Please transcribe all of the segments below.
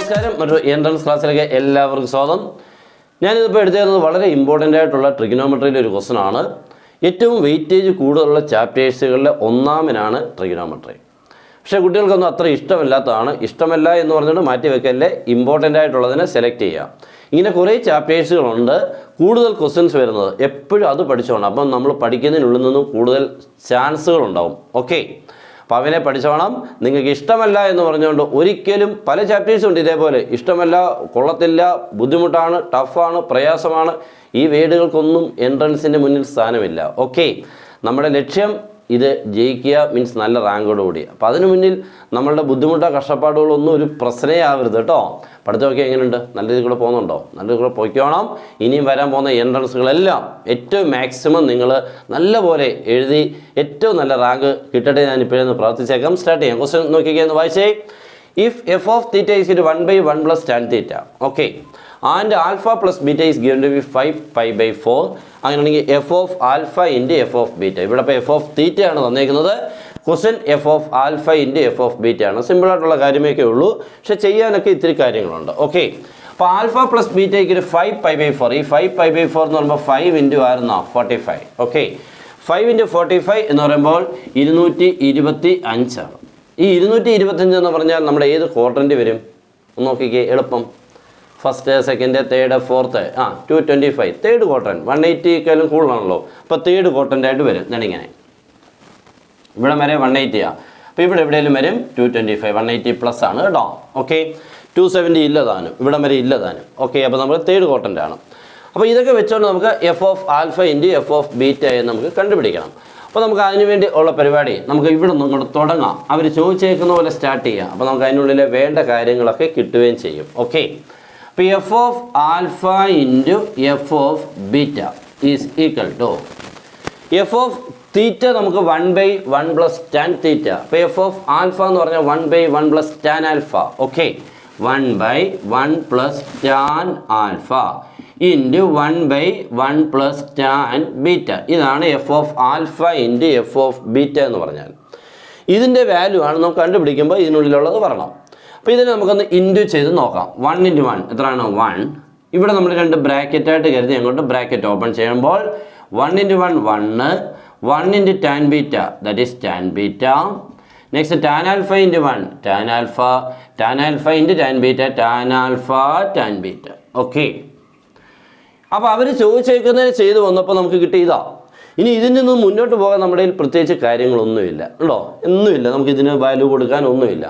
നമസ്കാരം, മറ്റൊരു എൻട്രൻസ് ക്ലാസ്സിലേക്ക് എല്ലാവർക്കും സ്വാഗതം. ഞാനിതിപ്പോൾ എടുത്തിരുന്നത് വളരെ ഇമ്പോർട്ടൻ്റ് ആയിട്ടുള്ള ട്രിഗണോമെട്രിയിലെ ഒരു ക്വസ്റ്റൻ ആണ്. ഏറ്റവും വെയിറ്റേജ് കൂടുതലുള്ള ചാപ്റ്റേഴ്സുകളിലെ ഒന്നാമനാണ് ട്രിഗണോമെട്രി. പക്ഷേ കുട്ടികൾക്കൊന്നും അത്ര ഇഷ്ടമല്ലാത്തതാണ്. ഇഷ്ടമല്ല എന്ന് പറഞ്ഞുകൊണ്ട് മാറ്റി വെക്കല്ലേ, ഇമ്പോർട്ടൻ്റ് ആയിട്ടുള്ളതിനെ സെലക്ട് ചെയ്യുക. ഇങ്ങനെ കുറേ ചാപ്റ്റേഴ്സുകളുണ്ട് കൂടുതൽ ക്വസ്റ്റ്യൻസ് വരുന്നത്, എപ്പോഴും അത് പഠിച്ചോണം. അപ്പം നമ്മൾ പഠിക്കുന്നതിനുള്ളിൽ നിന്നും കൂടുതൽ ചാൻസുകളുണ്ടാവും. ഓക്കെ, അപ്പോൾ അവനെ പഠിച്ചോണം. നിങ്ങൾക്ക് ഇഷ്ടമല്ല എന്ന് പറഞ്ഞുകൊണ്ട് ഒരിക്കലും പല ചാപ്റ്റേഴ്സും ഉണ്ട് ഇതേപോലെ, ഇഷ്ടമല്ല, കൊള്ളത്തില്ല, ബുദ്ധിമുട്ടാണ്, ടഫാണ്, പ്രയാസമാണ്, ഈ വേർഡുകൾക്കൊന്നും എൻട്രൻസിൻ്റെ മുന്നിൽ സ്ഥാനമില്ല. ഓക്കെ, നമ്മുടെ ലക്ഷ്യം ഇത് ജയിക്കുക, മീൻസ് നല്ല റാങ്കോടുകൂടി. അപ്പോൾ അതിന് മുന്നിൽ നമ്മളുടെ ബുദ്ധിമുട്ടോ കഷ്ടപ്പാടുകളൊന്നും ഒരു പ്രശ്നമേ ആവരുത് കേട്ടോ. പഠിത്തമൊക്കെ എങ്ങനെയുണ്ട്? നല്ല രീതിയിൽ കൂടെ പോകുന്നുണ്ടോ? നല്ല രീതിയിൽ കൂടെ പൊയ്ക്കോണം. ഇനിയും വരാൻ പോകുന്ന എൻട്രൻസുകളെല്ലാം ഏറ്റവും മാക്സിമം നിങ്ങൾ നല്ലപോലെ എഴുതി ഏറ്റവും നല്ല റാങ്ക് കിട്ടട്ടെ ഞാൻ ഇപ്പോഴൊന്ന് പ്രാർത്ഥിച്ചേക്കാം. സ്റ്റാർട്ട് ചെയ്യാം. ക്വസ്റ്റ്യൻ നോക്കിയൊന്ന് വായിച്ചേ. If f of theta is it 1/1 + tan theta, okay, and alpha plus beta is given to be 5π/4. അങ്ങനെയാണെങ്കിൽ f of alpha into F of beta. ഇവിടെ ഇപ്പോൾ എഫ് ഓഫ് തീറ്റ ആണ് തന്നേക്കുന്നത്. Question f of alpha into F of beta ആണ്. സിമ്പിളായിട്ടുള്ള കാര്യമൊക്കെ ഉള്ളൂ, പക്ഷെ ചെയ്യാനൊക്കെ ഇത്തിരി കാര്യങ്ങളുണ്ട്. ഓക്കെ, അപ്പോൾ ആൽഫ പ്ലസ് ബീറ്റയ്ക്ക് 5π/4. ഈ 5π/4 എന്ന് പറയുമ്പോൾ 5 ഇൻറ്റു ആയിരുന്നോ 45. ഓക്കെ, 5 ഇൻറ്റു 45 എന്ന് പറയുമ്പോൾ 225 ആണ്. ഈ 225 എന്ന് പറഞ്ഞാൽ നമ്മുടെ ഏത് ക്വാഡ്രൻ്റ് വരും? ഒന്ന് നോക്കിക്കേ, എളുപ്പം. First, second, third, fourth, 225 third quadrant. 180ക്കാലും കൂടുതലാണല്ലോ, അപ്പോൾ തേർഡ് ക്വാഡ്രൻ്റ് ആയിട്ട് വരും. ഞാനിങ്ങനെ ഇവിടെ വരെ 180 ആണ്. അപ്പോൾ ഇവിടെ എവിടെയെങ്കിലും വരും 225. 180 പ്ലസ് ആണ് കേട്ടോ. ഓക്കെ, 270 ഇല്ലതാനും, ഇവിടെ വരെ ഇല്ലതാനും. ഓക്കെ, അപ്പോൾ നമ്മൾ തേർഡ് ക്വാഡ്രൻ്റ് ആണ്. അപ്പോൾ ഇതൊക്കെ വെച്ചുകൊണ്ട് നമുക്ക് F of alpha into F of beta എന്ന് നമുക്ക് കണ്ടുപിടിക്കണം. അപ്പോൾ നമുക്ക് അതിന് വേണ്ടി ഉള്ള പരിപാടി നമുക്ക് ഇവിടെ നിന്ന് ഇങ്ങോട്ട് തുടങ്ങാം. അവർ ചോദിച്ചേക്കുന്ന പോലെ സ്റ്റാർട്ട് ചെയ്യാം. അപ്പോൾ നമുക്ക് അതിനുള്ളിൽ വേണ്ട കാര്യങ്ങളൊക്കെ കിട്ടുകയും ചെയ്യും. ഓക്കെ, അപ്പോൾ F of alpha into F of beta is equal to F of theta നമുക്ക് 1/1 + tan തീറ്റ. അപ്പോൾ എഫ് ഓഫ് ആൽഫ എന്ന് പറഞ്ഞാൽ 1/1 + tan alpha. Okay, 1/1 + tan alpha into 1/1 + tan beta. ഇതാണ് f of alpha into F of beta എന്ന് പറഞ്ഞാൽ. ഇതിൻ്റെ value ആണ് നമുക്ക് കണ്ടുപിടിക്കുമ്പോൾ ഇതിനുള്ളിലുള്ളത് പറയണം. അപ്പോൾ ഇതിനെ നമുക്കൊന്ന് ഇൻറ്റു ചെയ്ത് നോക്കാം. 1 × 1 എത്രയാണ്? 1. ഇവിടെ നമ്മൾ രണ്ട് ബ്രാക്കറ്റായിട്ട് കരുതി അങ്ങോട്ട് ബ്രാക്കറ്റ് ഓപ്പൺ ചെയ്യുമ്പോൾ 1 × 1 1, 1 × tan beta, that is tan beta. Next tan alpha × 1 tan alpha, tan alpha × tan beta, tan alpha tan beta. Okay, അപ്പോൾ അവർ ചോദിച്ചേക്കുന്നതിന് ചെയ്ത് വന്നപ്പോൾ നമുക്ക് കിട്ടി ഇതാ. ഇനി ഇതിൽ നിന്ന് മുന്നോട്ട് പോകാൻ നമ്മുടെ കയ്യിൽ പ്രത്യേകിച്ച് കാര്യങ്ങളൊന്നുമില്ല ഉണ്ടോ? ഒന്നുമില്ല, നമുക്ക് ഇതിന് വാല്യൂ കൊടുക്കാൻ ഒന്നുമില്ല.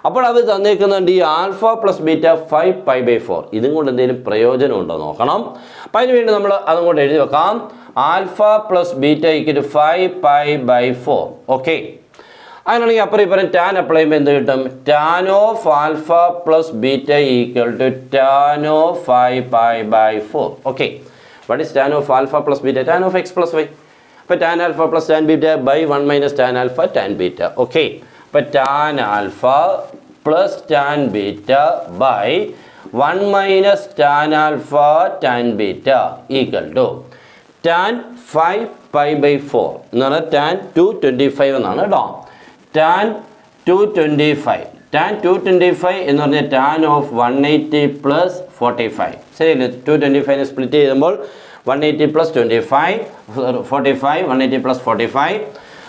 അപ്പോൾ അവർ തന്നേക്കുന്നുണ്ട് ഈ ആൽഫ പ്ലസ് ബീറ്റ 5π/4. ഇതും കൊണ്ട് എന്തെങ്കിലും പ്രയോജനം ഉണ്ടോ നോക്കണം. അപ്പോൾ അതിന് വേണ്ടി നമ്മൾ അതും കൊണ്ട് എഴുതി വെക്കാം. Alpha plus beta equal 5π/4. Okay, അങ്ങനെയാണെങ്കിൽ അപ്പുറം ഇപ്പുറം ടാൻ അപ്ലൈ ചെയ്യുമ്പോൾ എന്ത് കിട്ടും? Tan of alpha plus beta equal to tan of 5π/4. Okay, what is tan of alpha plus beta? Tan of x + y. അപ്പോൾ tan alpha plus tan beta by 1 - tan alpha tan beta. Okay, അപ്പോൾ tan alpha plus tan beta by 1 - tan alpha tan beta equal to tan 5π/4 എന്ന് പറഞ്ഞാൽ tan 225 എന്നാണ് കേട്ടോ. Tan 225, tan 225 എന്ന് പറഞ്ഞാൽ tan of 180 + 45. ശരിയല്ലേ? 225നെ split ചെയ്യുമ്പോൾ 180 + 25 45, 180 + 45.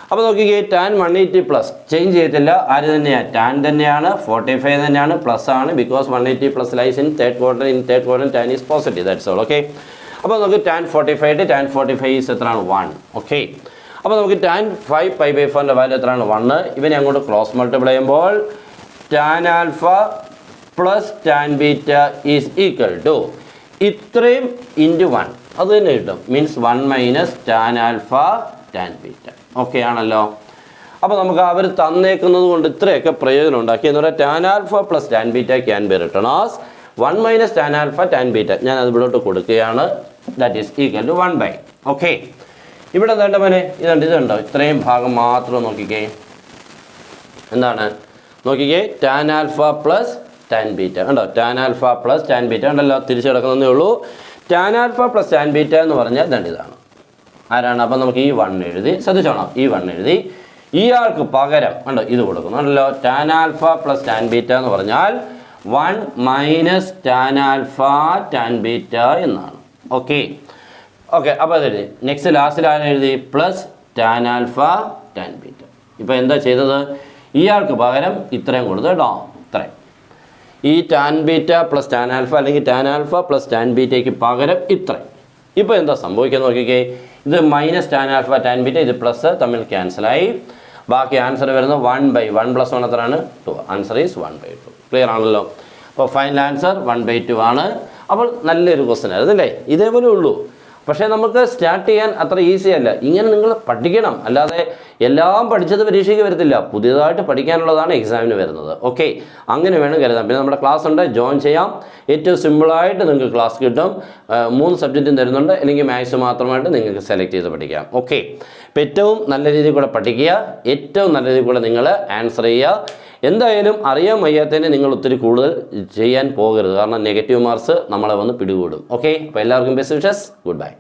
അപ്പോൾ നോക്കിക്കേ, ടാൻ 180 പ്ലസ് ചേഞ്ച് ചെയ്യത്തില്ല, ആര് തന്നെയാണ്? ടാൻ തന്നെയാണ്, 45 തന്നെയാണ്, പ്ലസ് ആണ്. Because 180 plus lies in third quadrant. In third quadrant tan is positive, that's all. Okay, അപ്പോൾ നമുക്ക് ടാൻ 45 ടാൻ 45 ഈസ് എത്രയാണ്? 1. ഓക്കെ, അപ്പോൾ നമുക്ക് ടാൻ 5π/4ൻ്റെ വാല്യൂ എത്രയാണ്? 1. ഇവനെ അങ്ങോട്ട് ക്രോസ് മൾട്ടിപ്ലൈ ചെയ്യുമ്പോൾ tan alpha plus tan beta is equal to ഇത്രയും ഇൻറ്റു 1, അത് തന്നെ കിട്ടും. Means 1 - tan alpha tan beta. Okay ആണല്ലോ. അപ്പോൾ നമുക്ക് അവർ തന്നേക്കുന്നത് കൊണ്ട് ഇത്രയൊക്കെ പ്രയോജനം ഉണ്ടാക്കി എന്ന് പറഞ്ഞാൽ tan alpha plus tan beta can be written as 1 - tan alpha tan beta. ഞാൻ അത് ഇവിടോട്ട് കൊടുക്കുകയാണ്. That is equal to 1/. Okay, ഇവിടെ എന്താ മോനെ? ഇതുണ്ടോ? ഇത്രയും ഭാഗം മാത്രം നോക്കിക്കേ. എന്താണ്? നോക്കിക്കേ, tan alpha plus tan beta ഉണ്ടോ? Tan alpha plus tan beta ഉണ്ടല്ലോ, തിരിച്ചു കിടക്കുന്നതേ ഉള്ളൂ. Tan alpha plus tan beta എന്ന് പറഞ്ഞാൽ ഇതാണ്. ആരാണ്? അപ്പം നമുക്ക് ഈ 1 എഴുതി, ശ്രദ്ധിച്ചോണം, ഈ 1 എഴുതി. ഇയാൾക്ക് പകരം കണ്ടോ ഇത് കൊടുക്കുന്നുണ്ടല്ലോ, tan alpha plus tan beta എന്ന് പറഞ്ഞാൽ 1 minus tan alpha tan beta എന്നാണ്. ഓക്കെ ഓക്കെ, അപ്പോൾ അതെഴുതി. നെക്സ്റ്റ് ലാസ്റ്റിൽ ആരും എഴുതി plus tan alpha tan beta. ഇപ്പോൾ എന്താ ചെയ്തത്? ഇയാൾക്ക് പകരം ഇത്രയും കൊടുത്തു കേട്ടോ, ഇത്രയും. ഈ tan beta plus tan alpha അല്ലെങ്കിൽ ടാൻ ആൽഫ പ്ലസ് ടാൻ ബീറ്റയ്ക്ക് പകരം ഇത്രയും. ഇപ്പോൾ എന്താ സംഭവിക്കുക നോക്കിക്കേ, ഇത് minus tan alpha tan beta, ഇത് പ്ലസ് തമ്മിൽ ക്യാൻസലായി. ബാക്കി ആൻസർ വരുന്നത് 1/1 + 1 എത്രയാണ്? 2. Answer is 1/2. ക്ലിയർ ആണല്ലോ? അപ്പോൾ ഫൈനൽ ആൻസർ 1/2 ആണ്. അപ്പോൾ നല്ലൊരു ക്വസ്റ്റ്യൻ ആയിരുന്നു അല്ലേ? ഇതേപോലെ ഉള്ളൂ. പക്ഷേ നമുക്ക് സ്റ്റാർട്ട് ചെയ്യാൻ അത്ര ഈസി അല്ല. ഇങ്ങനെ നിങ്ങൾ പഠിക്കണം, അല്ലാതെ എല്ലാം പഠിച്ചത് പരീക്ഷയ്ക്ക് വരത്തില്ല. പുതിയതായിട്ട് പഠിക്കാനുള്ളതാണ് എക്സാമിന് വരുന്നത്. ഓക്കെ, അങ്ങനെ വേണം കരുതാം. പിന്നെ നമ്മുടെ ക്ലാസ് ഉണ്ട്, ജോയിൻ ചെയ്യാം. ഏറ്റവും സിമ്പിളായിട്ട് നിങ്ങൾക്ക് ക്ലാസ് കിട്ടും. 3 സബ്ജക്റ്റും തരുന്നുണ്ട്, അല്ലെങ്കിൽ മാത്സ് മാത്രമായിട്ട് നിങ്ങൾക്ക് സെലക്ട് ചെയ്ത് പഠിക്കാം. ഓക്കെ, അപ്പോൾ ഏറ്റവും നല്ല രീതിയിൽ കൂടെ പഠിക്കുക, ഏറ്റവും നല്ല രീതിയിൽ കൂടെ നിങ്ങൾ ആൻസർ ചെയ്യുക. എന്തായാലും അറിയാൻ വയ്യാത്തതിന് നിങ്ങൾ ഒത്തിരി കൂടുതൽ ചെയ്യാൻ പോകരുത്. കാരണം നെഗറ്റീവ് മാർക്സ് നമ്മളെ വന്ന് പിടികൂടും. ഓക്കെ, അപ്പോൾ എല്ലാവർക്കും ബെസ്റ്റ് വിഷസ്. Good bye.